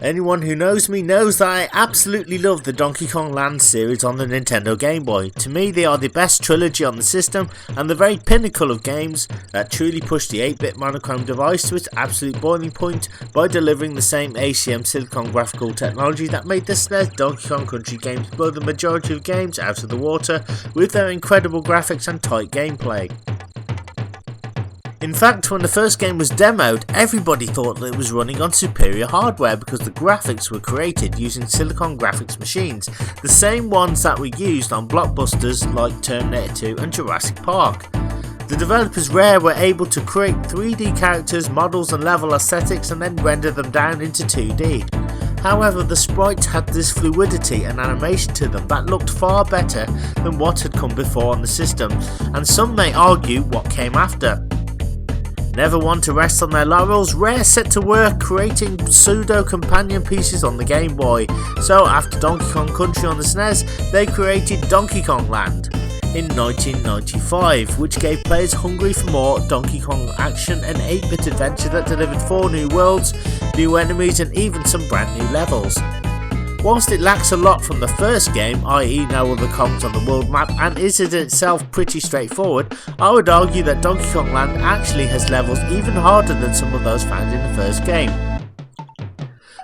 Anyone who knows me knows that I absolutely love the Donkey Kong Land series on the Nintendo Game Boy. To me, they are the best trilogy on the system and the very pinnacle of games that truly push the 8-bit monochrome device to its absolute boiling point by delivering the same ACM silicon graphical technology that made the SNES Donkey Kong Country games blow the majority of games out of the water with their incredible graphics and tight gameplay. In fact, when the first game was demoed, everybody thought that it was running on superior hardware because the graphics were created using silicon graphics machines, the same ones that were used on blockbusters like Terminator 2 and Jurassic Park. The developers Rare were able to create 3D characters, models and level aesthetics and then render them down into 2D. However, the sprites had this fluidity and animation to them that looked far better than what had come before on the system, and some may argue what came after. Never one to rest on their laurels, Rare set to work creating pseudo companion pieces on the Game Boy. So after Donkey Kong Country on the SNES, they created Donkey Kong Land in 1995, which gave players hungry for more Donkey Kong action and 8-bit adventure that delivered 4 new worlds, new enemies and even some brand new levels. Whilst it lacks a lot from the first game, i.e. no other Kongs on the world map, and is in itself pretty straightforward, I would argue that Donkey Kong Land actually has levels even harder than some of those found in the first game.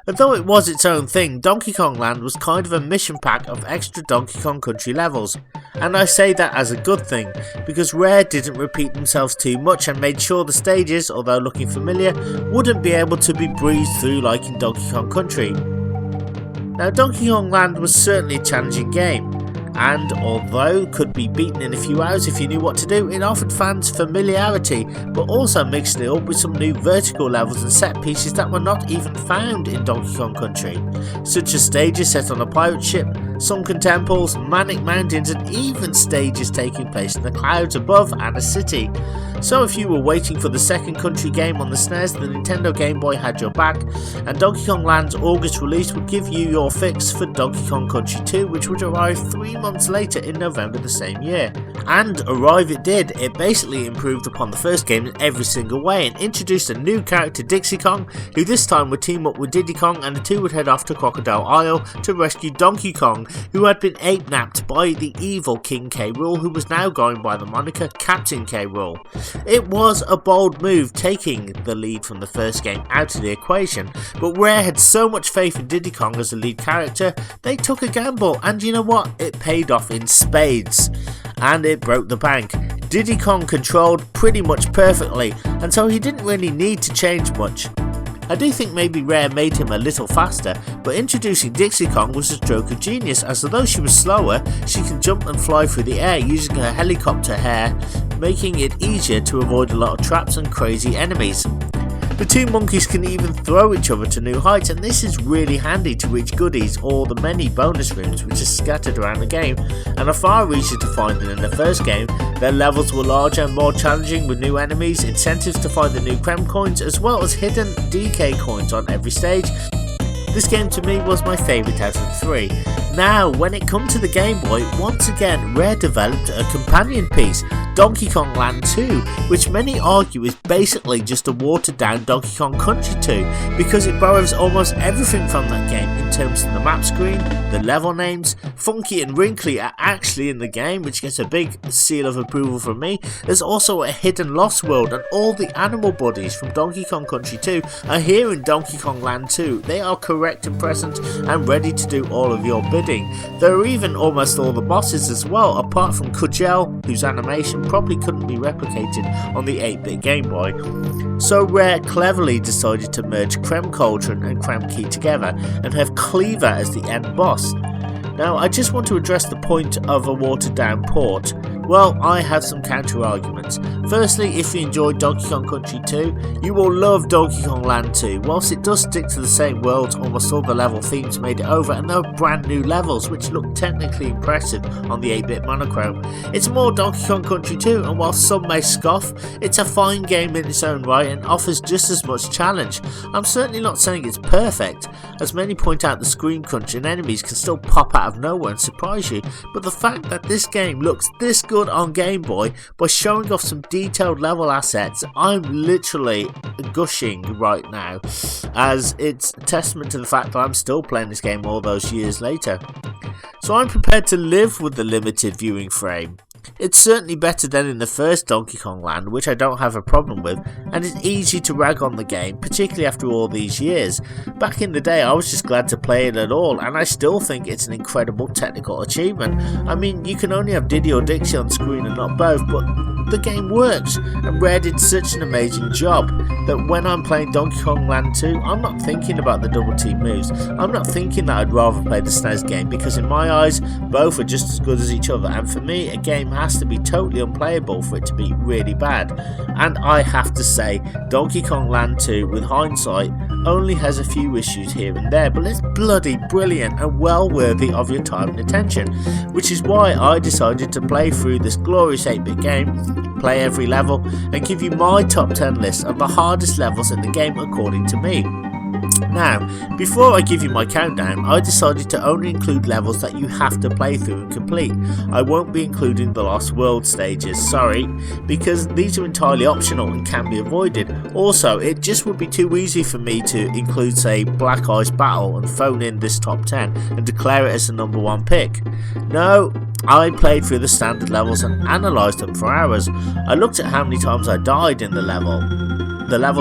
Although it was its own thing, Donkey Kong Land was kind of a mission pack of extra Donkey Kong Country levels. And I say that as a good thing, because Rare didn't repeat themselves too much and made sure the stages, although looking familiar, wouldn't be able to be breezed through like in Donkey Kong Country. Now, Donkey Kong Land was certainly a challenging game, and although could be beaten in a few hours if you knew what to do, it offered fans familiarity, but also mixed it up with some new vertical levels and set pieces that were not even found in Donkey Kong Country, such as stages set on a pirate ship, sunken temples, manic mountains, and even stages taking place in the clouds above and a city. So if you were waiting for the second Country game on the SNES, the Nintendo Game Boy had your back, and Donkey Kong Land's August release would give you your fix for Donkey Kong Country 2, which would arrive 3 months later in November the same year. And arrive it did. It basically improved upon the first game in every single way and introduced a new character, Dixie Kong, who this time would team up with Diddy Kong, and the two would head off to Crocodile Isle to rescue Donkey Kong, who had been ape-napped by the evil King K. Rool, who was now going by the moniker Captain K. Rool. It was a bold move, taking the lead from the first game out of the equation, but Rare had so much faith in Diddy Kong as a lead character, they took a gamble, and you know what? It paid off in spades, and it broke the bank. Diddy Kong controlled pretty much perfectly, and so he didn't really need to change much. I do think maybe Rare made him a little faster, but introducing Dixie Kong was a stroke of genius, as although she was slower, she can jump and fly through the air using her helicopter hair, making it easier to avoid a lot of traps and crazy enemies. The two monkeys can even throw each other to new heights, and this is really handy to reach goodies or the many bonus rooms which are scattered around the game and are far easier to find than in the first game. Their levels were larger and more challenging with new enemies, incentives to find the new Creme coins, as well as hidden DK coins on every stage. This game to me was my favourite out of the 3. Now, when it comes to the Game Boy, once again Rare developed a companion piece, Donkey Kong Land 2, which many argue is basically just a watered down Donkey Kong Country 2, because it borrows almost everything from that game in terms of the map screen, the level names. Funky and Wrinkly are actually in the game, which gets a big seal of approval from me. There's also a hidden Lost World, and all the animal buddies from Donkey Kong Country 2 are here in Donkey Kong Land 2. They are correct and present and ready to do all of your bidding. There are even almost all the bosses as well, apart from Kujel, whose animation probably couldn't be replicated on the 8-bit Game Boy. So Rare cleverly decided to merge Creme Cauldron and Creme Key together and have Cleaver as the end boss. Now, I just want to address the point of a watered down port. Well, I have some counter arguments. Firstly, if you enjoyed Donkey Kong Country 2, you will love Donkey Kong Land 2. Whilst it does stick to the same worlds, almost all the level themes made it over, and there are brand new levels which look technically impressive on the 8-bit monochrome. It's more Donkey Kong Country 2, and while some may scoff, it's a fine game in its own right and offers just as much challenge. I'm certainly not saying it's perfect, as many point out the screen crunch and enemies can still pop out of nowhere and surprise you, but the fact that this game looks this good good on Game Boy by showing off some detailed level assets. I'm literally gushing right now, as it's a testament to the fact that I'm still playing this game all those years later. So I'm prepared to live with the limited viewing frame. It's certainly better than in the first Donkey Kong Land, which I don't have a problem with, and it's easy to rag on the game, particularly after all these years. Back in the day I was just glad to play it at all, and I still think it's an incredible technical achievement. I mean, you can only have Diddy or Dixie on screen and not both, but the game works, and Rare did such an amazing job that when I'm playing Donkey Kong Land 2, I'm not thinking about the double team moves. I'm not thinking that I'd rather play the SNES game, because in my eyes both are just as good as each other, and for me a game has to be totally unplayable for it to be really bad. And I have to say, Donkey Kong Land 2, with hindsight, only has a few issues here and there, but it's bloody brilliant and well worthy of your time and attention, which is why I decided to play through this glorious 8-bit game, play every level, and give you my top 10 list of the hardest levels in the game according to me. Now, before I give you my countdown, I decided to only include levels that you have to play through and complete. I won't be including the Lost World stages, sorry, because these are entirely optional and can be avoided. Also, it just would be too easy for me to include, say, Black Ice Battle and phone in this top 10 and declare it as the number 1 pick. No, I played through the standard levels and analysed them for hours. I looked at how many times I died in the level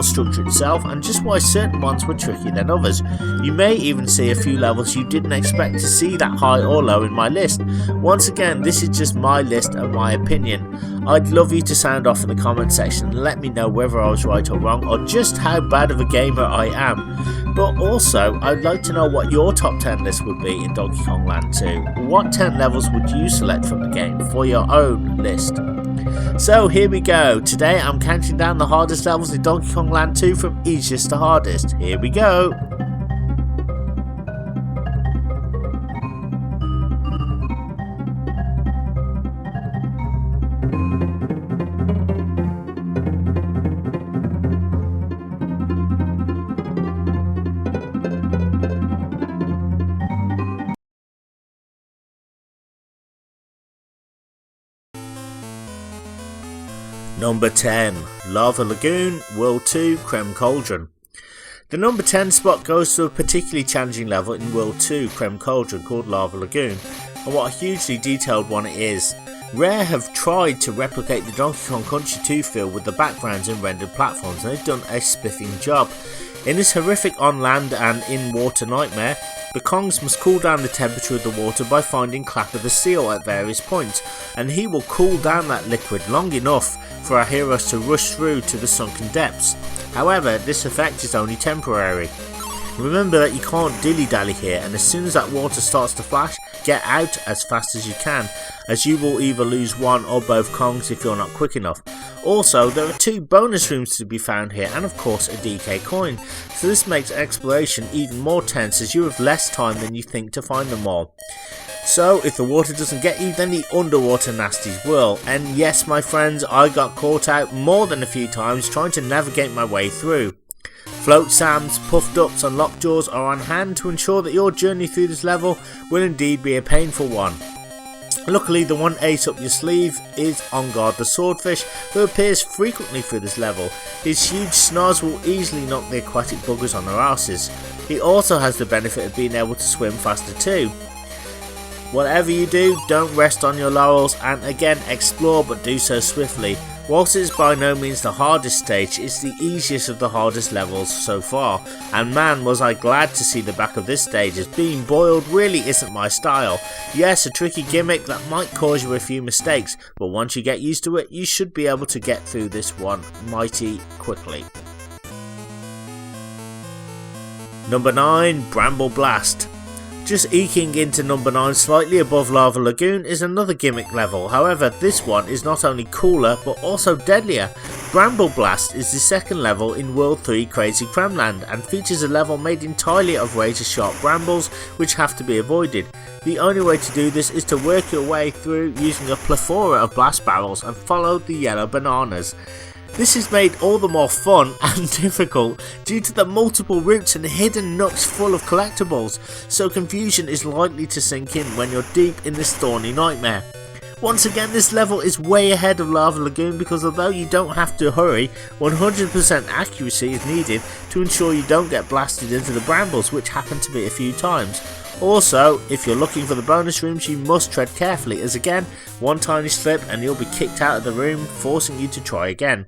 structure itself, and just why certain ones were trickier than others. You may even see a few levels you didn't expect to see that high or low in my list. Once again, this is just my list and my opinion. I'd love you to sound off in the comment section and let me know whether I was right or wrong, or just how bad of a gamer I am. But also, I'd like to know what your top 10 list would be in Donkey Kong Land 2. What 10 levels would you select from the game for your own list? So here we go. Today I'm counting down the hardest levels in Donkey Kong Land 2 from easiest to hardest. Here we go. Number 10, Lava Lagoon, World 2, Creme Cauldron. The number 10 spot goes to a particularly challenging level in World 2, Creme Cauldron, called Lava Lagoon, and what a hugely detailed one it is. Rare have tried to replicate the Donkey Kong Country 2 feel with the backgrounds and rendered platforms, and they've done a spiffing job. In this horrific on-land and in-water nightmare, the Kongs must cool down the temperature of the water by finding Clapper the Seal at various points, and he will cool down that liquid long enough for our heroes to rush through to the sunken depths. However, this effect is only temporary. Remember that you can't dilly-dally here, and as soon as that water starts to flash, get out as fast as you can, as you will either lose one or both Kongs if you're not quick enough. Also, there are 2 bonus rooms to be found here, and of course a DK coin, so this makes exploration even more tense as you have less time than you think to find them all. So if the water doesn't get you, then the underwater nasties will, and yes my friends, I got caught out more than a few times trying to navigate my way through. Float Sams, Puffed Ups and Lockjaws are on hand to ensure that your journey through this level will indeed be a painful one. Luckily, the one ace up your sleeve is On Guard the Swordfish, who appears frequently through this level. His huge snars will easily knock the aquatic buggers on their asses. He also has the benefit of being able to swim faster too. Whatever you do, don't rest on your laurels, and again explore, but do so swiftly. Whilst it is by no means the hardest stage, it's the easiest of the hardest levels so far, and man was I glad to see the back of this stage, as being boiled really isn't my style. Yes, a tricky gimmick that might cause you a few mistakes, but once you get used to it, you should be able to get through this one mighty quickly. Number 9, Bramble Blast. Just eking into number 9 slightly above Lava Lagoon is another gimmick level, however this one is not only cooler but also deadlier. Bramble Blast is the second level in World 3 Crazy Kremland and features a level made entirely of razor sharp brambles which have to be avoided. The only way to do this is to work your way through using a plethora of blast barrels and follow the yellow bananas. This is made all the more fun and difficult due to the multiple routes and hidden nooks full of collectibles, so confusion is likely to sink in when you're deep in this thorny nightmare. Once again, this level is way ahead of Lava Lagoon because although you don't have to hurry, 100% accuracy is needed to ensure you don't get blasted into the brambles, which happened to me a few times. Also, if you're looking for the bonus rooms, you must tread carefully, as again, one tiny slip and you'll be kicked out of the room, forcing you to try again.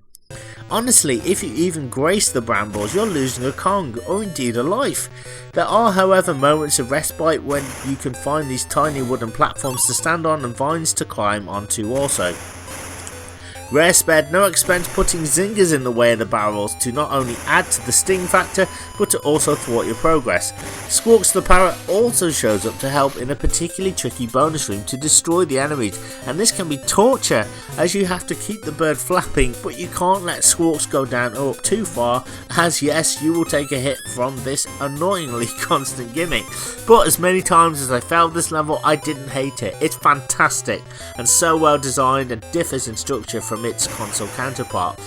Honestly, if you even grace the brambles, you're losing a Kong, or indeed a life. There are however moments of respite when you can find these tiny wooden platforms to stand on and vines to climb onto also. Rare spared no expense putting zingers in the way of the barrels to not only add to the sting factor, but to also thwart your progress. Squawks the parrot also shows up to help in a particularly tricky bonus room to destroy the enemies, and this can be torture as you have to keep the bird flapping, but you can't let Squawks go down or up too far, as yes, you will take a hit from this annoyingly constant gimmick. But as many times as I failed this level, I didn't hate it. It's fantastic and so well designed and differs in structure from its console counterpart,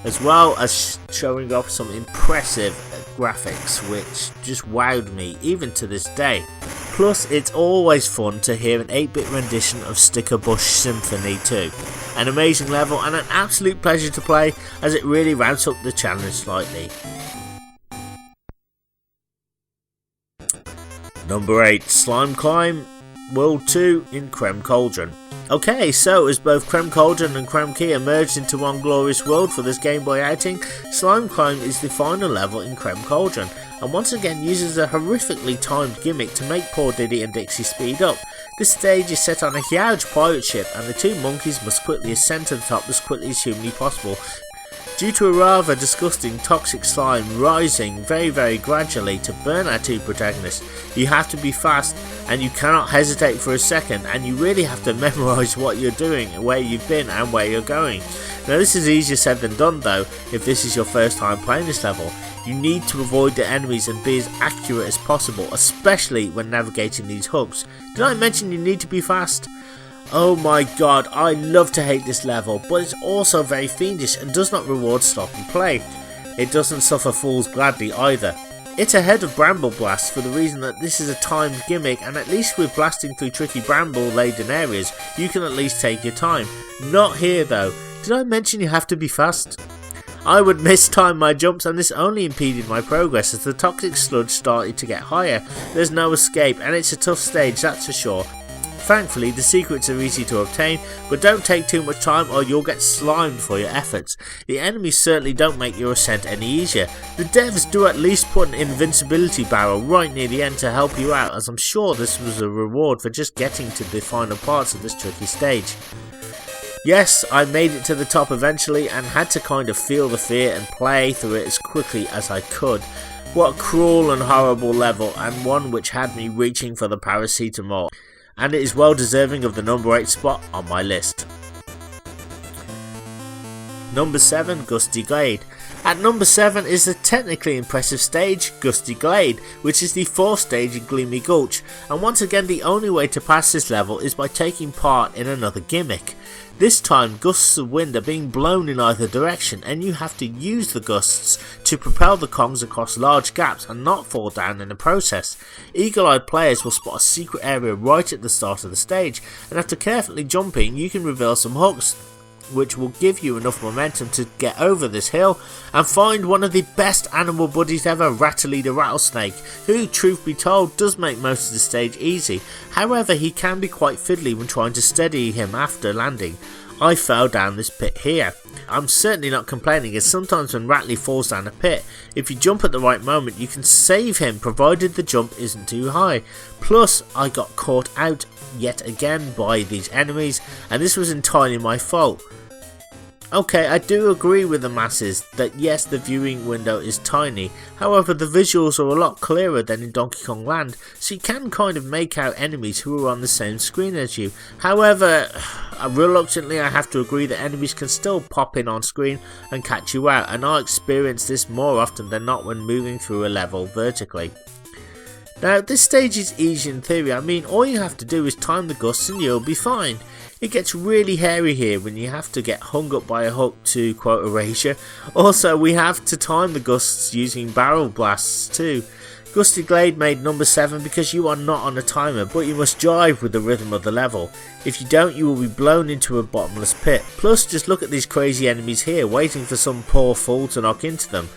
as well as showing off some impressive graphics which just wowed me even to this day. Plus, it's always fun to hear an 8-bit rendition of Sticker Bush Symphony 2. An amazing level and an absolute pleasure to play, as it really ramps up the challenge slightly. Number 8, Slime Climb World 2 in Creme Cauldron. Okay, so as both Creme Cauldron and Creme Key emerged into one glorious world for this Game Boy outing, Slime Climb is the final level in Creme Cauldron, and once again uses a horrifically timed gimmick to make poor Diddy and Dixie speed up. This stage is set on a huge pirate ship, and the two monkeys must quickly ascend to the top as quickly as humanly possible, due to a rather disgusting toxic slime rising very gradually to burn our two protagonists. You have to be fast and you cannot hesitate for a second, and you really have to memorise what you're doing, where you've been and where you're going. Now this is easier said than done though. If this is your first time playing this level, you need to avoid the enemies and be as accurate as possible, especially when navigating these hubs. Did I mention you need to be fast? Oh my god, I love to hate this level, but it's also very fiendish and does not reward sloppy play. It doesn't suffer fools gladly either. It's ahead of Bramble Blast for the reason that this is a timed gimmick, and at least with blasting through tricky bramble laden areas, you can at least take your time. Not here though. Did I mention you have to be fast? I would mistime my jumps, and this only impeded my progress as the toxic sludge started to get higher. There's no escape, and it's a tough stage, that's for sure. Thankfully, the secrets are easy to obtain, but don't take too much time or you'll get slimed for your efforts. The enemies certainly don't make your ascent any easier. The devs do at least put an invincibility barrel right near the end to help you out, as I'm sure this was a reward for just getting to the final parts of this tricky stage. Yes, I made it to the top eventually and had to kind of feel the fear and play through it as quickly as I could. What a cruel and horrible level, and one which had me reaching for the paracetamol. And it is well deserving of the number 8 spot on my list. Number 7, Gusty Glade. At number 7 is the technically impressive stage, Gusty Glade, which is the 4th stage in Gloomy Gulch, and once again the only way to pass this level is by taking part in another gimmick. This time gusts of wind are being blown in either direction, and you have to use the gusts to propel the Kongs across large gaps and not fall down in the process. Eagle-eyed players will spot a secret area right at the start of the stage, and after carefully jumping you can reveal some hooks which will give you enough momentum to get over this hill and find one of the best animal buddies ever, Rattly the rattlesnake, who, truth be told, does make most of the stage easy. However, he can be quite fiddly when trying to steady him after landing. I fell down this pit here. I'm certainly not complaining, as sometimes when Rattly falls down a pit, if you jump at the right moment you can save him provided the jump isn't too high. Plus I got caught out yet again by these enemies, and this was entirely my fault. Okay, I do agree with the masses that yes, the viewing window is tiny, however the visuals are a lot clearer than in Donkey Kong Land, so you can kind of make out enemies who are on the same screen as you. However, reluctantly I have to agree that enemies can still pop in on screen and catch you out, and I experience this more often than not when moving through a level vertically. Now this stage is easy in theory. I mean, all you have to do is time the gusts and you'll be fine. It gets really hairy here when you have to get hung up by a hook to quote Erasure. Also, we have to time the gusts using barrel blasts too. Gusty Glade made number 7 because you are not on a timer, but you must jive with the rhythm of the level. If you don't, you will be blown into a bottomless pit. Plus, just look at these crazy enemies here, waiting for some poor fool to knock into them.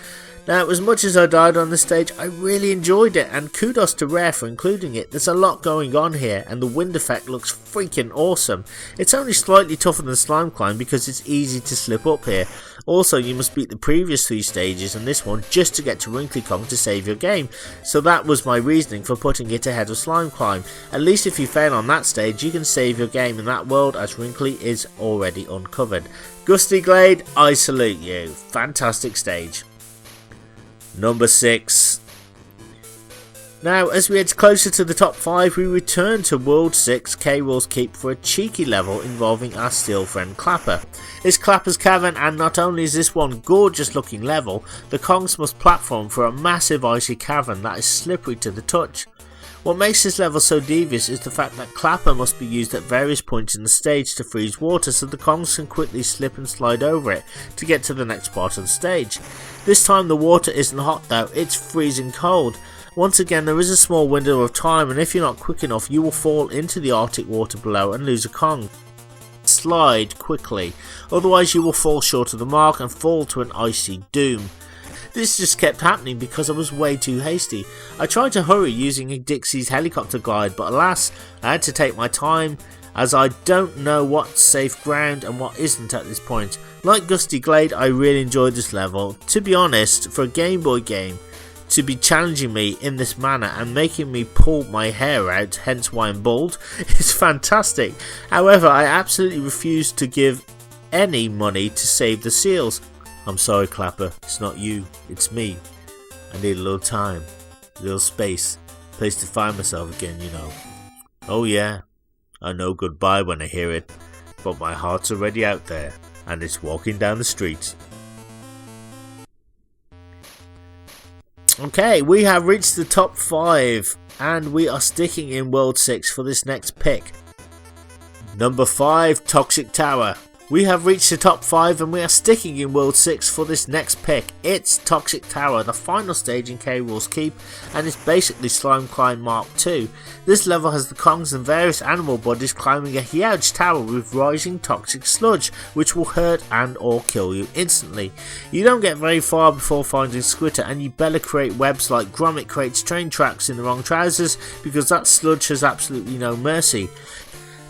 Now, as much as I died on this stage, I really enjoyed it, and kudos to Rare for including it. There's a lot going on here, and the wind effect looks freaking awesome. It's only slightly tougher than Slime Climb because it's easy to slip up here. Also, you must beat the previous 3 stages and this one just to get to Wrinkly Kong to save your game, so that was my reasoning for putting it ahead of Slime Climb. At least if you fail on that stage, you can save your game in that world as Wrinkly is already uncovered. Gusty Glade, I salute you. Fantastic stage. Number 6. Now, as we head closer to the top 5, we return to World 6 K-Rool's Keep for a cheeky level involving our steel friend Clapper. It's Clapper's Cavern, and not only is this one gorgeous looking level, the Kongs must platform for a massive icy cavern that is slippery to the touch. What makes this level so devious is the fact that Clapper must be used at various points in the stage to freeze water so the Kongs can quickly slip and slide over it to get to the next part of the stage. This time the water isn't hot though, it's freezing cold. Once again, there is a small window of time, and if you're not quick enough you will fall into the Arctic water below and lose a Kong. Slide quickly, otherwise you will fall short of the mark and fall to an icy doom. This just kept happening because I was way too hasty. I tried to hurry using Dixie's helicopter guide, but alas, I had to take my time as I don't know what's safe ground and what isn't at this point. Like Gusty Glade, I really enjoyed this level. To be honest, for a Game Boy game, to be challenging me in this manner and making me pull my hair out, hence why I'm bald, is fantastic. However, I absolutely refuse to give any money to save the seals. I'm sorry Clapper, it's not you, it's me. I need a little time, a little space, a place to find myself again, you know. Oh yeah, I know goodbye when I hear it, but my heart's already out there, and it's walking down the street. Okay, we have reached the top 5, and we are sticking in World 6 for this next pick. Number 5, Toxic Tower. We have reached the top 5 and we are sticking in World 6 for this next pick. It's Toxic Tower, the final stage in K-Rool's Keep, and it's basically Slime Climb Mark II. This level has the Kongs and various animal bodies climbing a huge tower with rising toxic sludge, which will hurt and or kill you instantly. You don't get very far before finding Squitter, and you better create webs like Gromit creates train tracks in the wrong trousers, because that sludge has absolutely no mercy.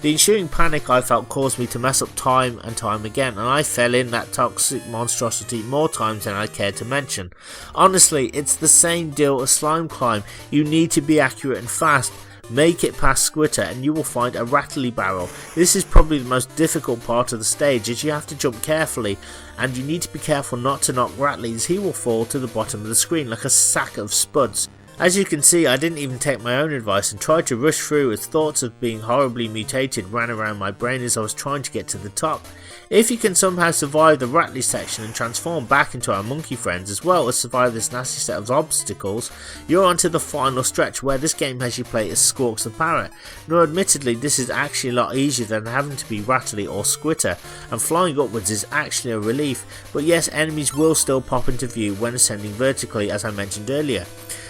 The ensuing panic I felt caused me to mess up time and time again, and I fell in that toxic monstrosity more times than I care to mention. Honestly, it's the same deal as Slime Climb. You need to be accurate and fast. Make it past Squitter and you will find a rattly barrel. This is probably the most difficult part of the stage, as you have to jump carefully, and you need to be careful not to knock Rattly, as he will fall to the bottom of the screen like a sack of spuds. As you can see, I didn't even take my own advice and tried to rush through as thoughts of being horribly mutated ran around my brain as I was trying to get to the top. If you can somehow survive the Rattly section and transform back into our monkey friends, as well as survive this nasty set of obstacles, you're onto the final stretch where this game has you play as Squawks the Parrot. Now admittedly, this is actually a lot easier than having to be Rattly or Squitter, and flying upwards is actually a relief, but yes, enemies will still pop into view when ascending vertically, as I mentioned earlier.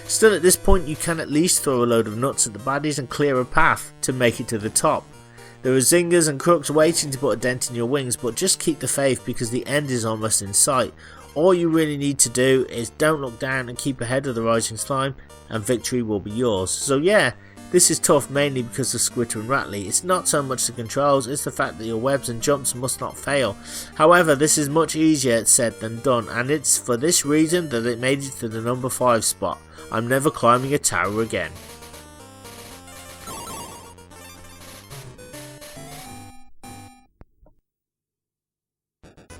Still, at this point you can at least throw a load of nuts at the baddies and clear a path to make it to the top. There are zingers and crooks waiting to put a dent in your wings, but just keep the faith because the end is almost in sight. All you really need to do is don't look down and keep ahead of the rising slime, and victory will be yours. So yeah, this is tough mainly because of Squitter and Rattly. It's not so much the controls, it's the fact that your webs and jumps must not fail. However, this is much easier said than done, and it's for this reason that it made it to the number 5 spot. I'm never climbing a tower again.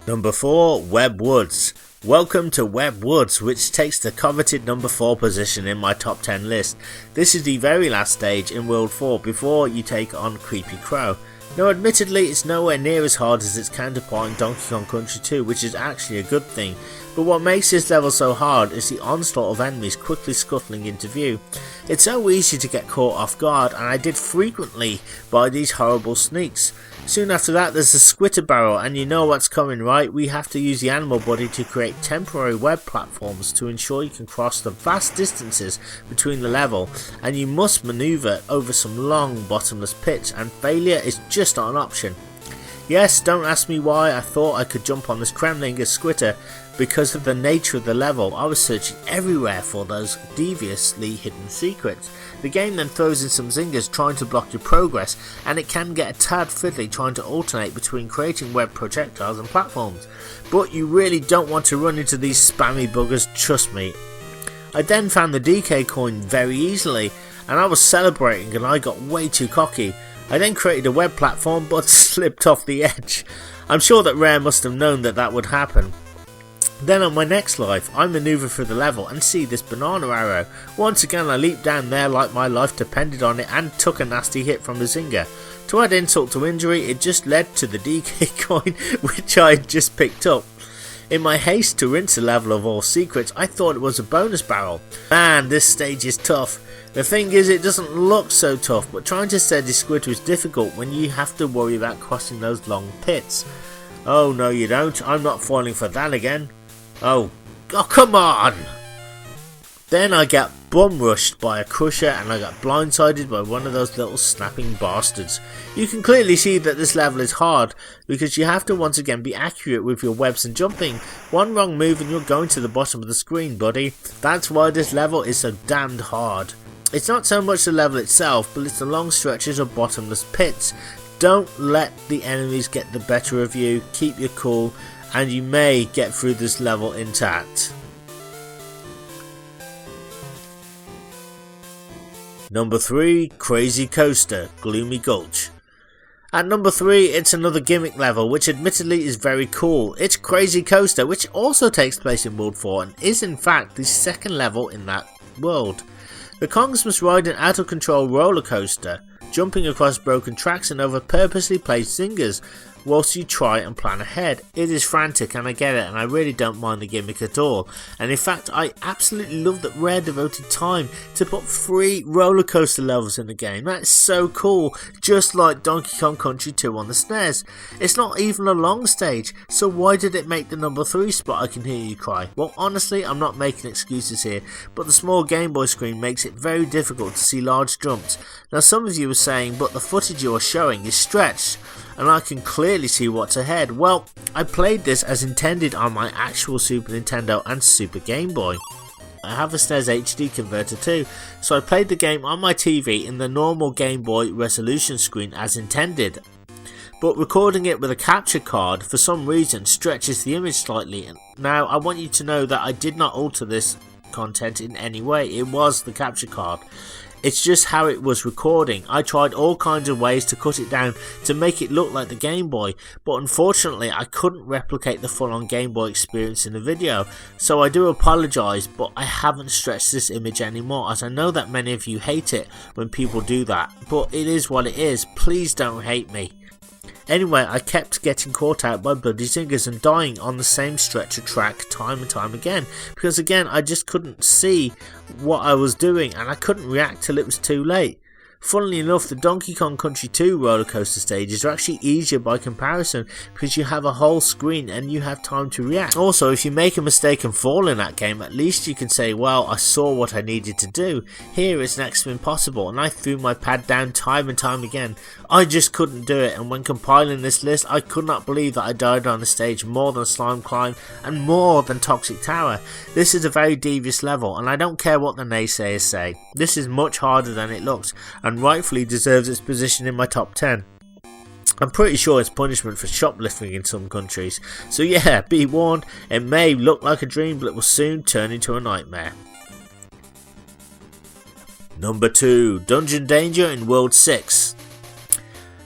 Number 4, Web Woods. Welcome to Web Woods, which takes the coveted number 4 position in my top 10 list. This is the very last stage in World 4 before you take on Creepy Crow. Now admittedly, it's nowhere near as hard as its counterpart in Donkey Kong Country 2, which is actually a good thing, but what makes this level so hard is the onslaught of enemies quickly scuttling into view. It's so easy to get caught off guard, and I did frequently by these horrible sneaks. Soon after that there's the squitter barrel, and you know what's coming, right? We have to use the animal body to create temporary web platforms to ensure you can cross the vast distances between the level, and you must maneuver over some long bottomless pits, and failure is just not an option. Yes, don't ask me why I thought I could jump on this Kremlinger squitter. Because of the nature of the level, I was searching everywhere for those deviously hidden secrets. The game then throws in some zingers trying to block your progress, and it can get a tad fiddly trying to alternate between creating web projectiles and platforms. But you really don't want to run into these spammy buggers, trust me. I then found the DK coin very easily, and I was celebrating and I got way too cocky. I then created a web platform but slipped off the edge. I'm sure that Rare must have known that that would happen. Then on my next life, I manoeuvre through the level and see this banana arrow. Once again I leaped down there like my life depended on it and took a nasty hit from the zinger. To add insult to injury, it just led to the DK coin which I had just picked up. In my haste to rinse the level of all secrets, I thought it was a bonus barrel. Man, this stage is tough. The thing is, it doesn't look so tough, but trying to steady squitter is difficult when you have to worry about crossing those long pits. Oh no you don't, I'm not falling for that again. Oh come on! Then I get bum rushed by a crusher and I got blindsided by one of those little snapping bastards. You can clearly see that this level is hard because you have to once again be accurate with your webs and jumping. One wrong move and you're going to the bottom of the screen, buddy. That's why this level is so damned hard. It's not so much the level itself, but it's the long stretches of bottomless pits. Don't let the enemies get the better of you, keep your cool, and you may get through this level intact. Number 3, Crazy Coaster, Gloomy Gulch. At number 3, it's another gimmick level, which admittedly is very cool. It's Crazy Coaster, which also takes place in World 4 and is in fact the second level in that world. The Kongs must ride an out of control roller coaster, jumping across broken tracks and over purposely placed zingers, whilst you try and plan ahead. It is frantic and I get it, and I really don't mind the gimmick at all, and in fact I absolutely love that Rare devoted time to put 3 roller coaster levels in the game. That is so cool, just like Donkey Kong Country 2 on the SNES. It's not even a long stage, so why did it make the number 3 spot, I can hear you cry? Well honestly, I'm not making excuses here, but the small Game Boy screen makes it very difficult to see large jumps. Now some of you are saying, but the footage you are showing is stretched and I can clearly see what's ahead. Well, I played this as intended on my actual Super Nintendo and Super Game Boy. I have a SNES HD converter too, so I played the game on my TV in the normal Game Boy resolution screen as intended. But recording it with a capture card for some reason stretches the image slightly. Now I want you to know that I did not alter this content in any way, it was the capture card. It's just how it was recording. I tried all kinds of ways to cut it down to make it look like the Game Boy, but unfortunately I couldn't replicate the full-on Game Boy experience in the video, so I do apologise, but I haven't stretched this image anymore, as I know that many of you hate it when people do that, but it is what it is. Please don't hate me. Anyway, I kept getting caught out by bloody zingers and dying on the same stretch of track time and time again, because again I just couldn't see what I was doing and I couldn't react till it was too late. Funnily enough, the Donkey Kong Country 2 roller coaster stages are actually easier by comparison because you have a whole screen and you have time to react. Also, if you make a mistake and fall in that game, at least you can say, well, I saw what I needed to do. Here it's next to impossible and I threw my pad down time and time again. I just couldn't do it, and when compiling this list I could not believe that I died on a stage more than Slime Climb and more than Toxic Tower. This is a very devious level and I don't care what the naysayers say. This is much harder than it looks and rightfully deserves its position in my top 10. I'm pretty sure it's punishment for shoplifting in some countries, so yeah, be warned, it may look like a dream but it will soon turn into a nightmare. Number 2, Dungeon Danger in World 6.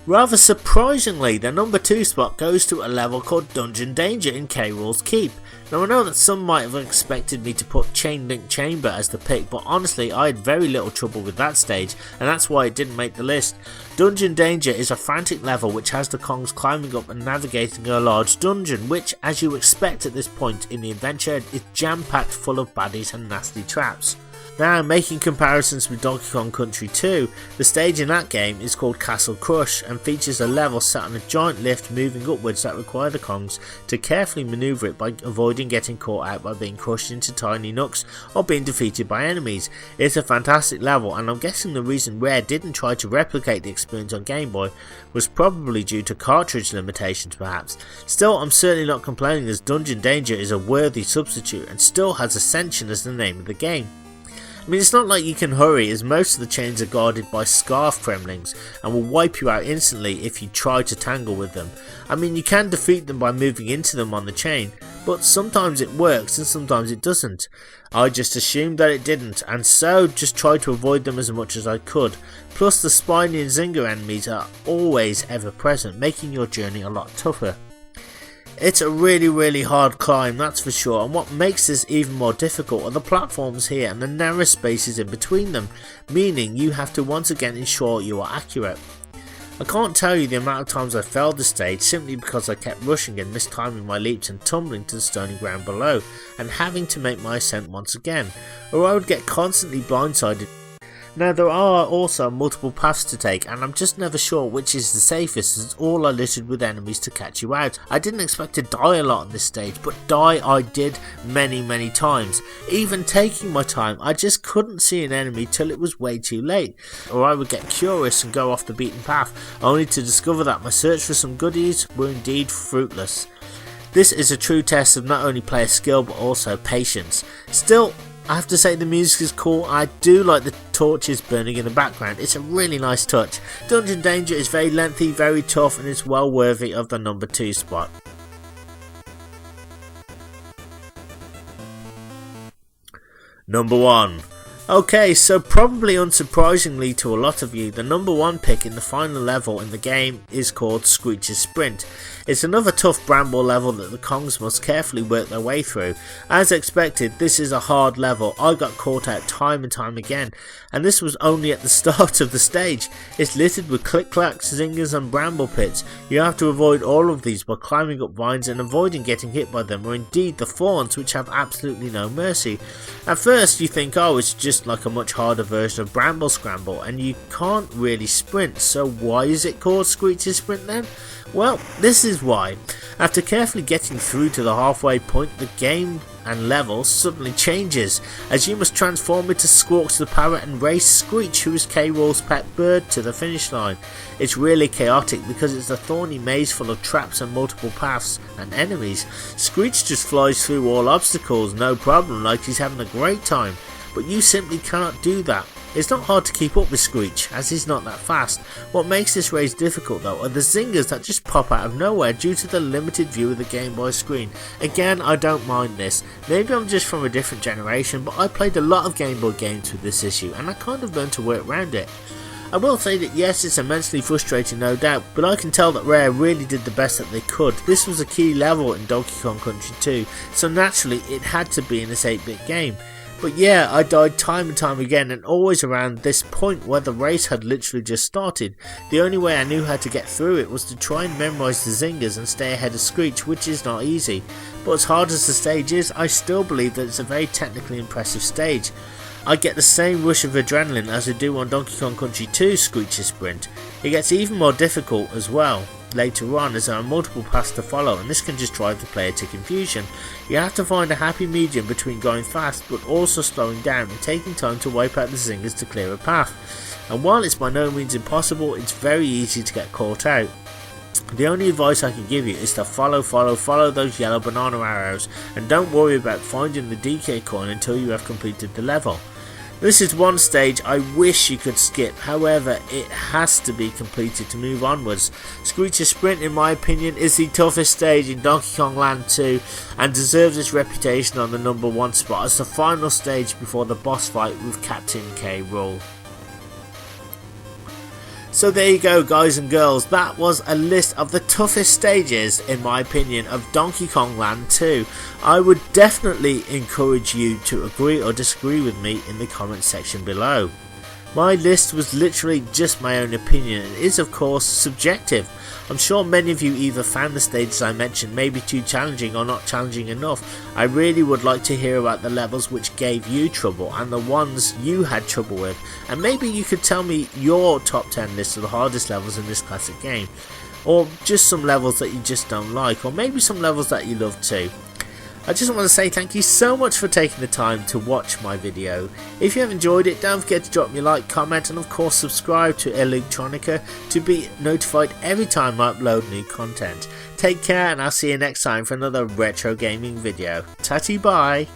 Rather surprisingly, the number 2 spot goes to a level called Dungeon Danger in K. Rool's Keep. Now I know that some might have expected me to put Chain Link Chamber as the pick, but honestly I had very little trouble with that stage and that's why it didn't make the list. Dungeon Danger is a frantic level which has the Kongs climbing up and navigating a large dungeon, which, as you expect at this point in the adventure, is jam-packed full of baddies and nasty traps. Now, making comparisons with Donkey Kong Country 2, the stage in that game is called Castle Crush and features a level set on a giant lift moving upwards that require the Kongs to carefully manoeuvre it by avoiding getting caught out by being crushed into tiny nooks or being defeated by enemies. It's a fantastic level, and I'm guessing the reason Rare didn't try to replicate the experience on Game Boy was probably due to cartridge limitations perhaps. Still, I'm certainly not complaining, as Dungeon Danger is a worthy substitute and still has Ascension as the name of the game. I mean, it's not like you can hurry, as most of the chains are guarded by scarf gremlins and will wipe you out instantly if you try to tangle with them. I mean, you can defeat them by moving into them on the chain, but sometimes it works and sometimes it doesn't. I just assumed that it didn't, and so just tried to avoid them as much as I could. Plus, the spiny and zinger enemies are always ever present, making your journey a lot tougher. It's a really hard climb, that's for sure, and what makes this even more difficult are the platforms here and the narrow spaces in between them, meaning you have to once again ensure you are accurate. I can't tell you the amount of times I failed the stage simply because I kept rushing and mistiming my leaps and tumbling to the stony ground below and having to make my ascent once again, or I would get constantly blindsided. Now, there are also multiple paths to take, and I'm just never sure which is the safest, as all are littered with enemies to catch you out. I didn't expect to die a lot on this stage, but die I did many times. Even taking my time, I just couldn't see an enemy till it was way too late, or I would get curious and go off the beaten path, only to discover that my search for some goodies were indeed fruitless. This is a true test of not only player skill but also patience. Still, I have to say the music is cool. I do like the torches burning in the background. It's a really nice touch. Dungeon Danger is very lengthy, very tough, and it's well worthy of the number 2 spot. Number 1. Okay, so probably unsurprisingly to a lot of you, the number 1 pick in the final level in the game is called Screech's Sprint. It's another tough bramble level that the Kongs must carefully work their way through. As expected, this is a hard level. I got caught out time and time again, and this was only at the start of the stage. It's littered with click-clacks, zingers and bramble pits. You have to avoid all of these by climbing up vines and avoiding getting hit by them, or indeed the thorns, which have absolutely no mercy. At first you think, oh, it's just like a much harder version of Bramble Scramble, and you can't really sprint, so why is it called Screech's Sprint then? Well, this is why. After carefully getting through to the halfway point, the game and level suddenly changes, as you must transform into Squawks the Parrot and race Screech, who is K-Rool's pet bird, to the finish line. It's really chaotic because it's a thorny maze full of traps and multiple paths and enemies. Screech just flies through all obstacles, no problem, like he's having a great time, but you simply cannot do that. It's not hard to keep up with Screech, as he's not that fast. What makes this race difficult though are the zingers that just pop out of nowhere due to the limited view of the Game Boy screen. Again, I don't mind this. Maybe I'm just from a different generation, but I played a lot of Game Boy games with this issue and I kind of learned to work around it. I will say that yes, it's immensely frustrating no doubt, but I can tell that Rare really did the best that they could. This was a key level in Donkey Kong Country 2, so naturally it had to be in this 8-bit game. But yeah, I died time and time again, and always around this point where the race had literally just started. The only way I knew how to get through it was to try and memorise the zingers and stay ahead of Screech, which is not easy. But as hard as the stage is, I still believe that it's a very technically impressive stage. I get the same rush of adrenaline as I do on Donkey Kong Country 2 Screech's Sprint. It gets even more difficult as well later on, as there are multiple paths to follow, and this can just drive the player to confusion. You have to find a happy medium between going fast but also slowing down and taking time to wipe out the zingers to clear a path. And while it's by no means impossible, it's very easy to get caught out. The only advice I can give you is to follow those yellow banana arrows, and don't worry about finding the DK coin until you have completed the level. This is one stage I wish you could skip, however it has to be completed to move onwards. Screech's Sprint, in my opinion, is the toughest stage in Donkey Kong Land 2 and deserves its reputation on the number 1 spot as the final stage before the boss fight with Captain K-Rool. So there you go, guys and girls, that was a list of the toughest stages, in my opinion, of Donkey Kong Land 2. I would definitely encourage you to agree or disagree with me in the comments section below. My list was literally just my own opinion and is of course subjective. I'm sure many of you either found the stages I mentioned maybe too challenging or not challenging enough. I really would like to hear about the levels which gave you trouble and the ones you had trouble with, and maybe you could tell me your top 10 list of the hardest levels in this classic game, or just some levels that you just don't like, or maybe some levels that you love too. I just want to say thank you so much for taking the time to watch my video. If you have enjoyed it, don't forget to drop me a like, comment and of course subscribe to Electronica to be notified every time I upload new content. Take care and I'll see you next time for another retro gaming video. Tatty bye!